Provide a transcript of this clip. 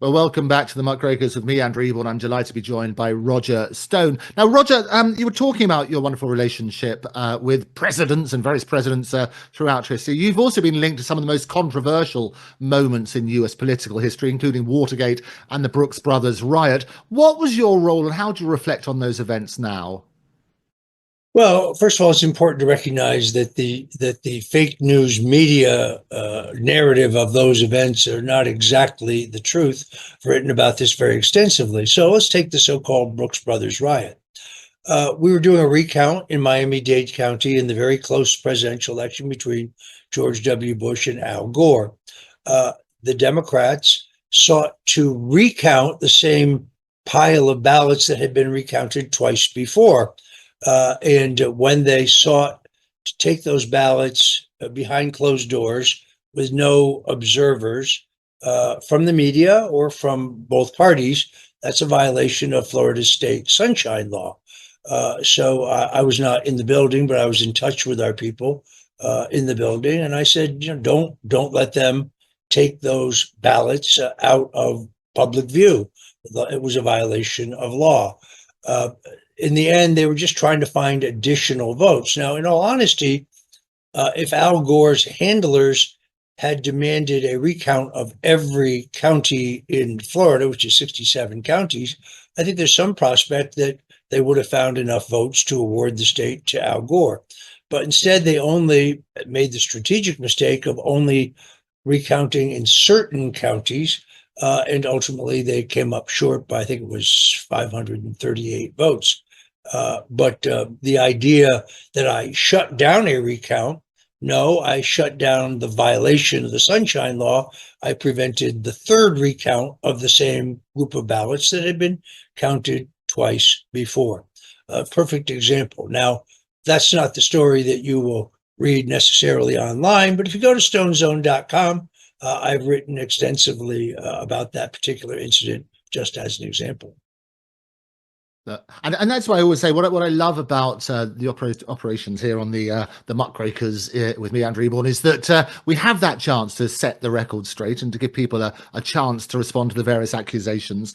Well, welcome back to the Muckrakers with me, Andrew Eborn. I'm delighted to be joined by Roger Stone. Now, Roger, you were talking about your wonderful relationship with presidents and various presidents throughout history. You've also been linked to some of the most controversial moments in US political history, including Watergate and the Brooks Brothers riot. What was your role and how do you reflect on those events now? Well, first of all, it's important to recognize that the fake news media narrative of those events are not exactly the truth. I've written about this very extensively. So let's take the so-called Brooks Brothers riot. We were doing a recount in Miami-Dade County in the very close presidential election between George W. Bush and Al Gore. The Democrats sought to recount the same pile of ballots that had been recounted twice before. And when they sought to take those ballots behind closed doors with no observers from the media or from both parties, that's a violation of Florida's state sunshine law. So I was not in the building, but I was in touch with our people in the building, and I said, don't let them take those ballots out of public view. It was a violation of law. In the end, they were just trying to find additional votes. Now, in all honesty, if Al Gore's handlers had demanded a recount of every county in Florida, which is 67 counties, I think there's some prospect that they would have found enough votes to award the state to Al Gore. But instead, they only made the strategic mistake of only recounting in certain counties. And ultimately, they came up short by, I think it was 538 votes. But the idea that I shut down a recount, no, I shut down the violation of the Sunshine Law. I prevented the third recount of the same group of ballots that had been counted twice before. A perfect example. Now, that's not the story that you will read necessarily online, but if you go to stonezone.com, I've written extensively about that particular incident, just as an example. And that's why I always say what I love about the operations here on the Muckrakers with me, Andrew Eborn, is that we have that chance to set the record straight and to give people a chance to respond to the various accusations.